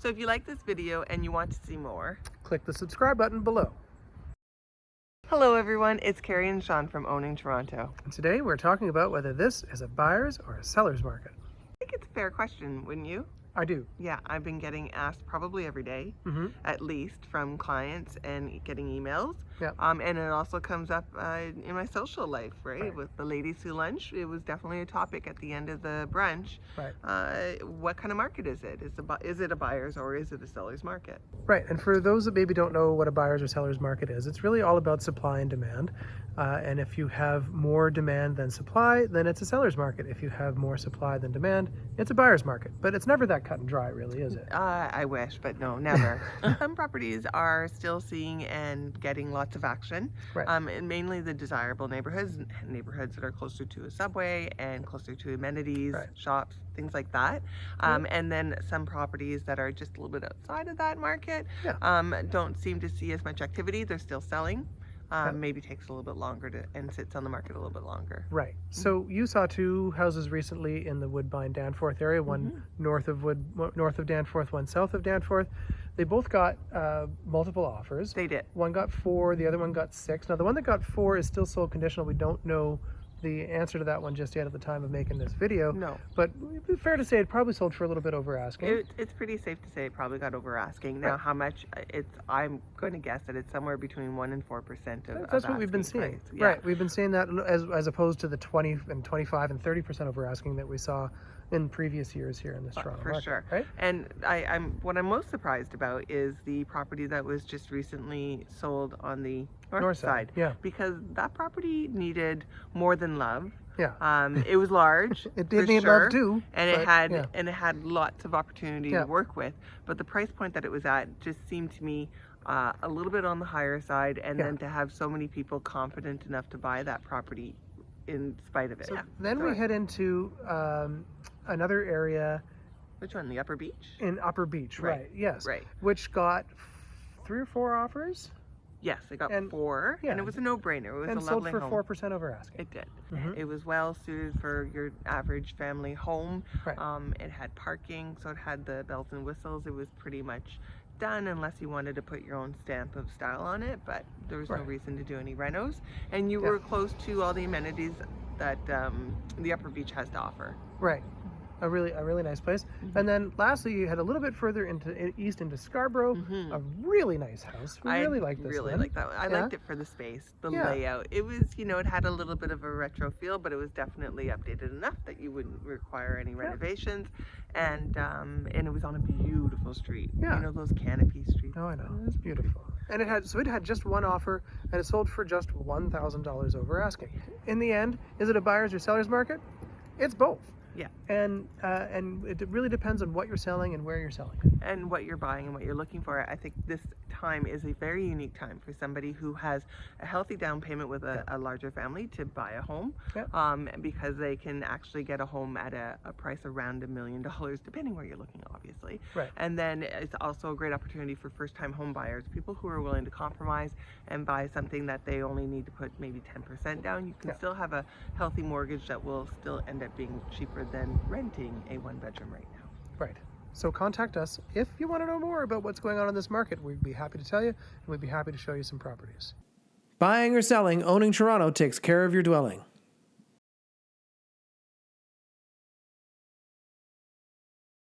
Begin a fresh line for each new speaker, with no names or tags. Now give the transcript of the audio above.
So if you like this video and you want to see more,
click the subscribe button below.
Hello everyone, it's Carrie and Sean from Owning Toronto.
And today we're talking about whether this is a buyer's or a seller's market.
I think it's a fair question, wouldn't you?
I do.
Yeah, I've been getting asked probably every day, at least from clients and getting emails.
Yep.
And it also comes up in my social life, right? With the ladies who lunch, it was definitely a topic at the end of the brunch.
Right.
What kind of market is it? Is it a buyer's or is it a seller's market?
Right, and for those that maybe don't know what a buyer's or seller's market is, it's really all about supply and demand. And if you have more demand than supply, then it's a seller's market. If you have more supply than demand, it's a buyer's market. But it's never that cut and dry, really, is it?
I wish, but no, never. Some properties are still seeing and getting lots of action,
Right.
And mainly the desirable neighborhoods that are closer to a subway and closer to amenities,
Right.
shops, things like that. And then some properties that are just a little bit outside of that market don't seem to see as much activity. They're still selling. Maybe takes a little bit longer and sits on the market a little bit longer.
Right. So you saw two houses recently in the Woodbine Danforth area, one north of Danforth, one south of Danforth. They both got multiple offers.
They did.
One got 4, the other one got 6. Now the one that got 4 is still sold conditional. We don't know the answer to that one just yet at the time of making this video.
No.
But it'd be fair to say it probably sold for a little bit over asking.
It's pretty safe to say it probably got over asking. Now, how much? I'm going to guess that it's somewhere between 1% and 4% of
That's what we've been seeing.
Price. Yeah.
Right. We've been seeing that as opposed to the 20 and 25 and 30% over asking that we saw in previous years here in this Toronto market. For sure. Right?
And what I'm most surprised about is the property that was just recently sold on the north side.
Yeah.
Because that property needed more than love.
Yeah.
It was large.
It did need love too.
And it had lots of opportunity to work with. But the price point that it was at just seemed to me a little bit on the higher side, and then to have so many people confident enough to buy that property in spite of it.
So then we head into another area.
Which one? The Upper Beach?
In Upper Beach, right. Yes.
Right.
Which got 3 or 4 offers.
Yes, it got 4, and it was a no-brainer. It was
and
a lovely
sold
home.
for 4% over asking.
It did. It was well suited for your average family home.
Right.
It had parking, so it had the bells and whistles. It was pretty much done unless you wanted to put your own stamp of style on it, but there was no reason to do any renos. And you were close to all the amenities that the Upper Beach has to offer.
Right. A really nice place. And then lastly, you head a little bit further east into Scarborough. A really nice house. We really like this one.
Like that one. I liked it for the space, the layout. It was, it had a little bit of a retro feel, but it was definitely updated enough that you wouldn't require any renovations. And it was on a beautiful street.
Yeah.
Those canopy streets.
Oh, I know. It was beautiful. And it had just one offer, and it sold for just $1,000 over asking. In the end, is it a buyer's or seller's market? It's both.
Yeah.
And it really depends on what you're selling and where you're selling it.
And what you're buying and what you're looking for. I think this time is a very unique time for somebody who has a healthy down payment with a larger family to buy a home, because they can actually get a home at a price around $1 million, depending where you're looking, obviously.
Right.
And then it's also a great opportunity for first-time home buyers, people who are willing to compromise and buy something that they only need to put maybe 10% down. You can still have a healthy mortgage that will still end up being cheaper than renting a one-bedroom right now.
Right. So contact us if you want to know more about what's going on in this market. We'd be happy to tell you, and we'd be happy to show you some properties. Buying or selling, Owning Toronto takes care of your dwelling.